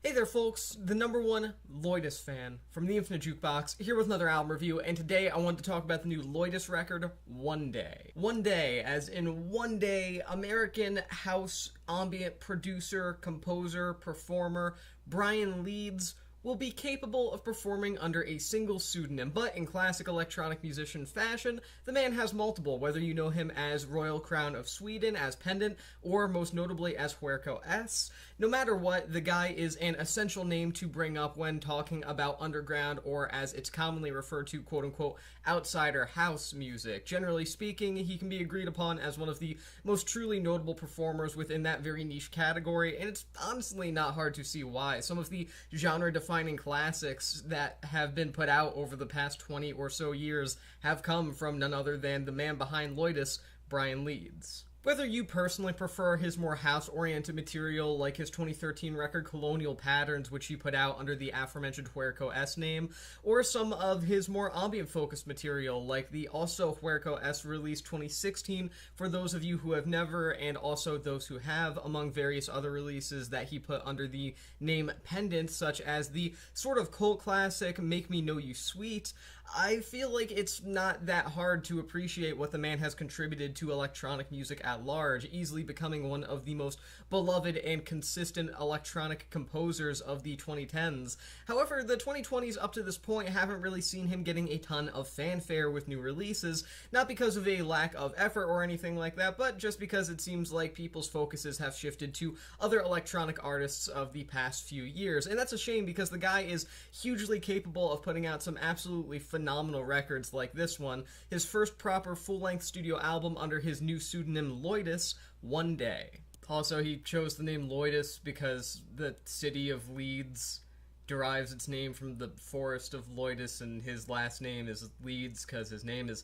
Hey there folks, the number one Loidis fan from the Infinite Jukebox, here with another album review, and today I wanted to talk about the new Loidis record, One Day. One Day, as in one day, American house ambient producer, composer, performer, Brian Leeds will be capable of performing under a single pseudonym, but in classic electronic musician fashion, the man has multiple, whether you know him as Royal Crown of Sweden, as Pendant, or most notably as Huerco S. No matter what, the guy is an essential name to bring up when talking about underground, or as it's commonly referred to, quote-unquote, outsider house music. Generally speaking, he can be agreed upon as one of the most truly notable performers within that very niche category, and it's honestly not hard to see why. Some of the genre-defining classics that have been put out over the past 20 or so years have come from none other than the man behind Loidis, Brian Leeds. Whether you personally prefer his more house-oriented material, like his 2013 record Colonial Patterns, which he put out under the aforementioned Huerco S name, or some of his more ambient-focused material, like the also Huerco S release 2016, for those of you who have never, and also those who have, among various other releases that he put under the name Pendant, such as the sort of cult classic Make Me Know You Sweet, I feel like it's not that hard to appreciate what the man has contributed to electronic music at large, easily becoming one of the most beloved and consistent electronic composers of the 2010s. However, the 2020s up to this point haven't really seen him getting a ton of fanfare with new releases, not because of a lack of effort or anything like that, but just because it seems like people's focuses have shifted to other electronic artists of the past few years. And that's a shame because the guy is hugely capable of putting out some absolutely phenomenal records like this one, his first proper full-length studio album under his new pseudonym Loidis, One Day. Also, he chose the name Loidis because the city of Leeds derives its name from the forest of Loidis, and his last name is Leeds because his name is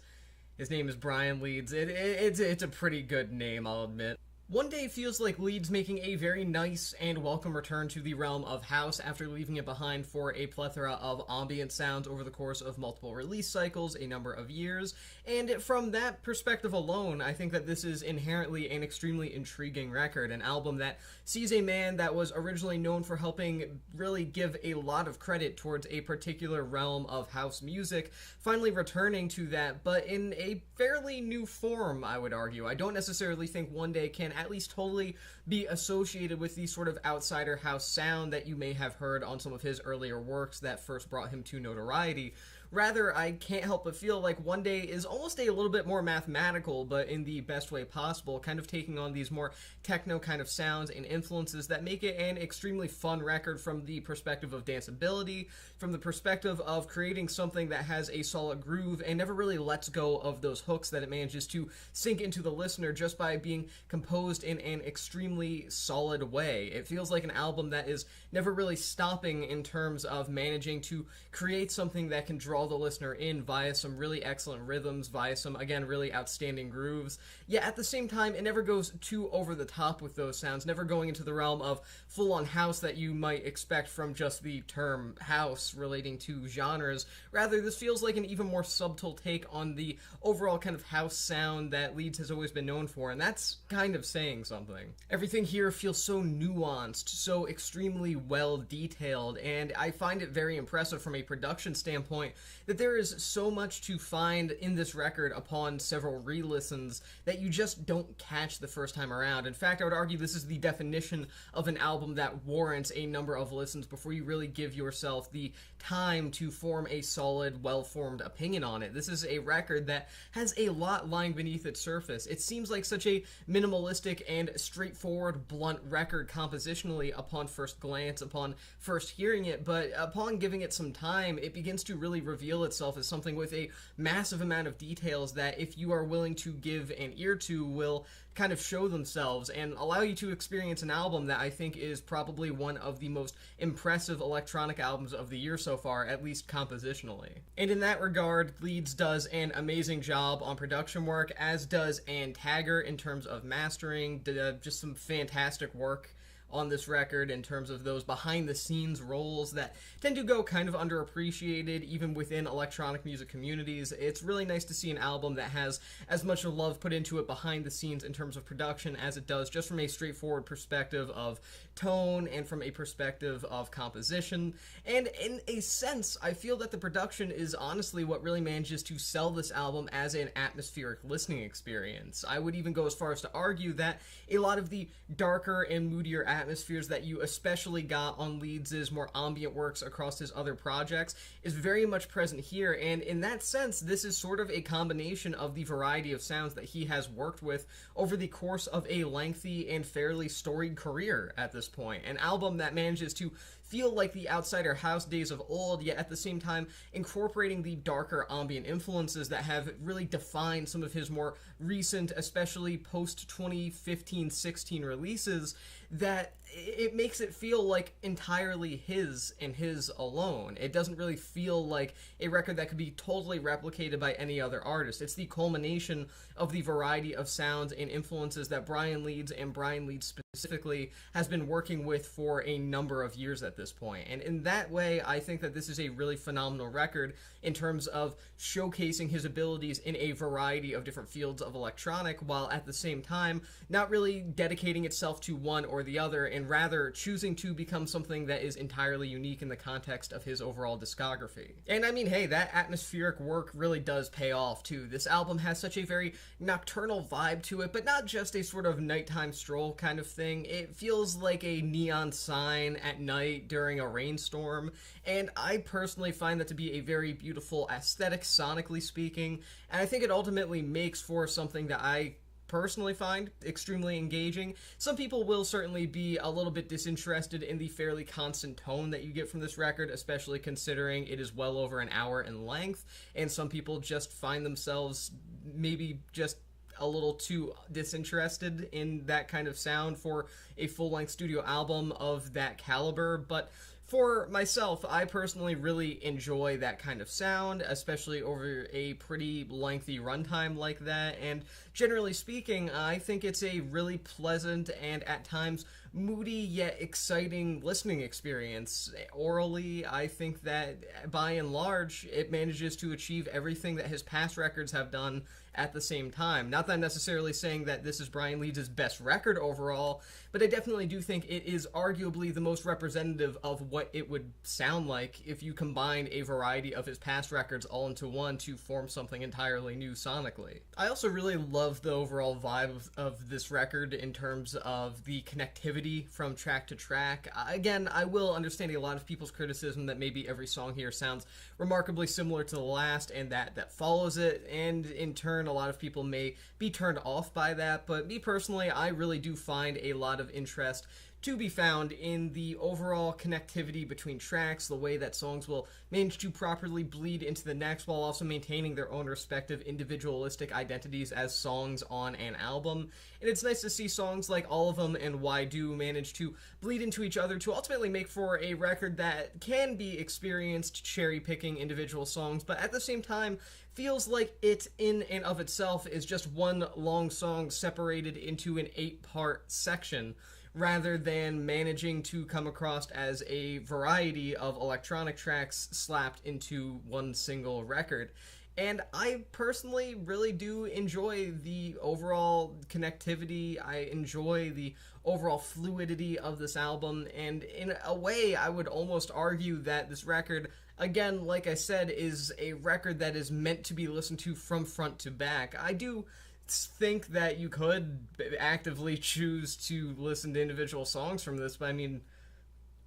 Brian Leeds. It's a pretty good name, I'll admit. One Day feels like Leeds making a very nice and welcome return to the realm of house after leaving it behind for a plethora of ambient sounds over the course of multiple release cycles, a number of years, and from that perspective alone, I think that this is inherently an extremely intriguing record, an album that sees a man that was originally known for helping really give a lot of credit towards a particular realm of house music, finally returning to that, but in a fairly new form, I would argue. I don't necessarily think One Day can at least totally be associated with the sort of outsider house sound that you may have heard on some of his earlier works that first brought him to notoriety. Rather, I can't help but feel like One Day is almost a little bit more mathematical, but in the best way possible, kind of taking on these more techno kind of sounds and influences that make it an extremely fun record from the perspective of danceability, from the perspective of creating something that has a solid groove and never really lets go of those hooks that it manages to sink into the listener just by being composed in an extremely solid way. It feels like an album that is never really stopping in terms of managing to create something that can draw the listener in via some really excellent rhythms, via some, again, really outstanding grooves. Yet at the same time, it never goes too over the top with those sounds, never going into the realm of full-on house that you might expect from just the term house relating to genres. Rather, this feels like an even more subtle take on the overall kind of house sound that Leeds has always been known for, and that's kind of saying something. Everything here feels so nuanced, so extremely well detailed, and I find it very impressive from a production standpoint that there is so much to find in this record upon several re-listens that you just don't catch the first time around. In fact, I would argue this is the definition of an album that warrants a number of listens before you really give yourself the time to form a solid, well-formed opinion on it. This is a record that has a lot lying beneath its surface. It seems like such a minimalistic and straightforward, blunt record compositionally upon first glance, upon first hearing it, but upon giving it some time, it begins to really reveal itself as something with a massive amount of details that, if you are willing to give an ear to, will kind of show themselves and allow you to experience an album that I think is probably one of the most impressive electronic albums of the year so far, at least compositionally. And in that regard, Leeds does an amazing job on production work, as does Ann Tagger in terms of mastering, just some fantastic work on this record in terms of those behind-the-scenes roles that tend to go kind of underappreciated even within electronic music communities. It's really nice to see an album that has as much love put into it behind the scenes in terms of production as it does just from a straightforward perspective of tone and from a perspective of composition. And in a sense, I feel that the production is honestly what really manages to sell this album as an atmospheric listening experience. I would even go as far as to argue that a lot of the darker and moodier atmospheres that you especially got on Leeds' more ambient works across his other projects is very much present here, and in that sense, this is sort of a combination of the variety of sounds that he has worked with over the course of a lengthy and fairly storied career at this point. An album that manages to feel like the Outsider House days of old, yet at the same time incorporating the darker ambient influences that have really defined some of his more recent, especially post-2015-16 releases, that it makes it feel like entirely his and his alone. It doesn't really feel like a record that could be totally replicated by any other artist. It's the culmination of the variety of sounds and influences that Brian Leeds, and Brian Leeds specifically, has been working with for a number of years at this point. And in that way, I think that this is a really phenomenal record in terms of showcasing his abilities in a variety of different fields of electronic, while at the same time not really dedicating itself to one or the other, and rather choosing to become something that is entirely unique in the context of his overall discography. And I mean, hey, that atmospheric work really does pay off too. This album has such a very nocturnal vibe to it, but not just a sort of nighttime stroll kind of thing. It feels like a neon sign at night during a rainstorm, and I personally find that to be a very beautiful aesthetic, sonically speaking, and I think it ultimately makes for something that I personally find extremely engaging. Some people will certainly be a little bit disinterested in the fairly constant tone that you get from this record, especially considering it is well over an hour in length, and some people just find themselves maybe just a little too disinterested in that kind of sound for a full-length studio album of that caliber. But for myself, I personally really enjoy that kind of sound, especially over a pretty lengthy runtime like that, and generally speaking, I think it's a really pleasant and at times moody yet exciting listening experience. Orally, I think that by and large, it manages to achieve everything that his past records have done at the same time. Not that I'm necessarily saying that this is Brian Leeds' best record overall, but I definitely do think it is arguably the most representative of what it would sound like if you combined a variety of his past records all into one to form something entirely new sonically. I also really love the overall vibe of this record in terms of the connectivity from track to track. Again, I will understand a lot of people's criticism that maybe every song here sounds remarkably similar to the last and that follows it, and in turn a lot of people may be turned off by that, but me personally, I really do find a lot of interest to be found in the overall connectivity between tracks, the way that songs will manage to properly bleed into the next while also maintaining their own respective individualistic identities as songs on an album. And it's nice to see songs like All of Them and Why Do manage to bleed into each other to ultimately make for a record that can be experienced cherry-picking individual songs, but at the same time feels like it in and of itself is just one long song separated into an 8-part section, rather than managing to come across as a variety of electronic tracks slapped into one single record. And I personally really do enjoy the overall connectivity. I enjoy the overall fluidity of this album, and in a way, I would almost argue that this record, again, like I said, is a record that is meant to be listened to from front to back. I do think that you could actively choose to listen to individual songs from this, but I mean,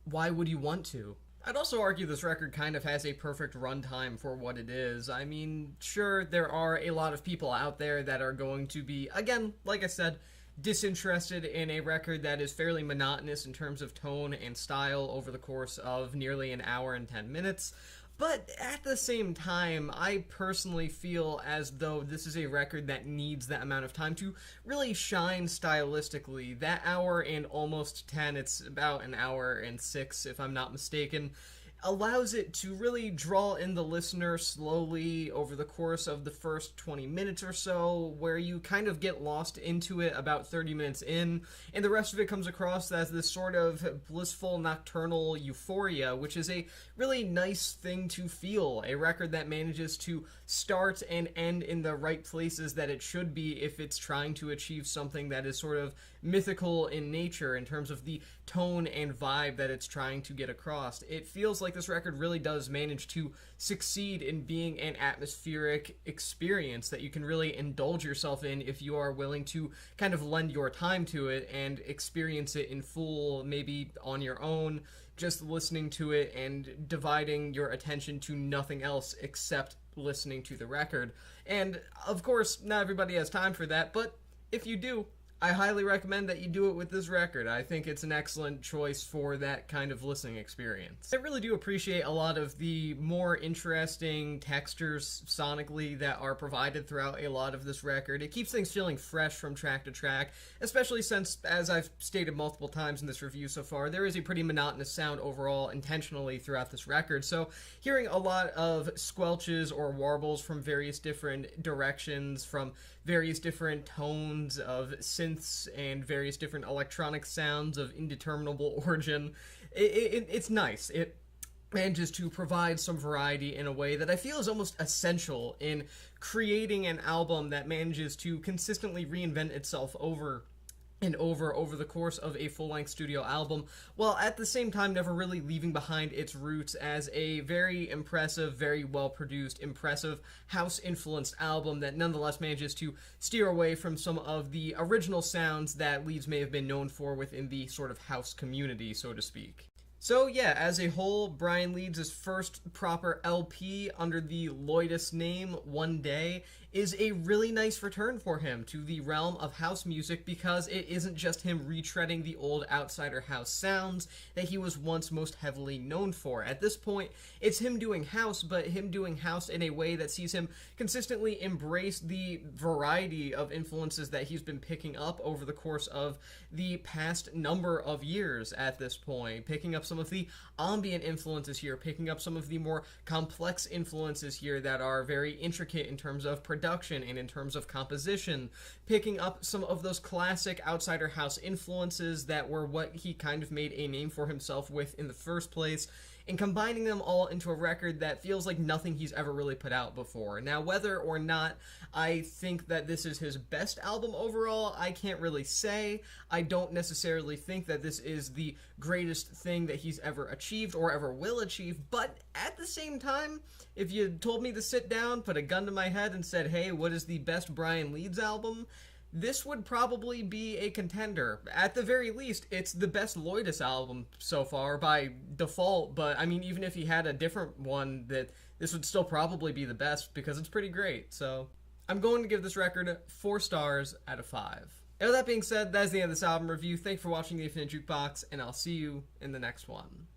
why would you want to? I'd also argue this record kind of has a perfect runtime for what it is. I mean, sure, there are a lot of people out there that are going to be, again, like I said, disinterested in a record that is fairly monotonous in terms of tone and style over the course of nearly an hour and 10 minutes. But at the same time, I personally feel as though this is a record that needs that amount of time to really shine stylistically. That hour and almost 10, it's about an hour and 6 if I'm not mistaken, allows it to really draw in the listener slowly over the course of the first 20 minutes or so, where you kind of get lost into it about 30 minutes in, and the rest of it comes across as this sort of blissful nocturnal euphoria, which is a really nice thing to feel. A record that manages to start and end in the right places that it should be if it's trying to achieve something that is sort of mythical in nature in terms of the tone and vibe that it's trying to get across. It feels like this record really does manage to succeed in being an atmospheric experience that you can really indulge yourself in if you are willing to kind of lend your time to it and experience it in full, maybe on your own, just listening to it and dividing your attention to nothing else except listening to the record. And of course, not everybody has time for that, but if you do, I highly recommend that you do it with this record. I think it's an excellent choice for that kind of listening experience. I really do appreciate a lot of the more interesting textures sonically that are provided throughout a lot of this record. It keeps things feeling fresh from track to track, especially since, as I've stated multiple times in this review so far, there is a pretty monotonous sound overall intentionally throughout this record. So hearing a lot of squelches or warbles from various different directions, from various different tones of synths and various different electronic sounds of indeterminable origin, it's nice. It manages to provide some variety in a way that I feel is almost essential in creating an album that manages to consistently reinvent itself over and over the course of a full-length studio album, while at the same time never really leaving behind its roots as a very impressive, very well-produced, impressive house-influenced album that nonetheless manages to steer away from some of the original sounds that Leeds may have been known for within the sort of house community, so to speak. So yeah, as a whole, Brian Leeds' first proper LP under the Loidis name, One Day, is a really nice return for him to the realm of house music because it isn't just him retreading the old outsider house sounds that he was once most heavily known for. At this point, it's him doing house, but him doing house in a way that sees him consistently embrace the variety of influences that he's been picking up over the course of the past number of years at this point, picking up some of the ambient influences here, picking up some of the more complex influences here that are very intricate in terms of production and in terms of composition, picking up some of those classic outsider house influences that were what he kind of made a name for himself with in the first place, and combining them all into a record that feels like nothing he's ever really put out before. Now, whether or not I think that this is his best album overall, I can't really say. I don't necessarily think that this is the greatest thing that he's ever achieved or ever will achieve, but at the same time, if you told me to sit down, put a gun to my head, and said, hey, what is the best Brian Leeds album? This would probably be a contender. At the very least, it's the best Loidis album so far by default, but I mean, even if he had a different one, that this would still probably be the best because it's pretty great. So I'm going to give this record 4 stars out of 5. And with that being said, that's the end of this album review. Thanks for watching The Infinite Jukebox, and I'll see you in the next one.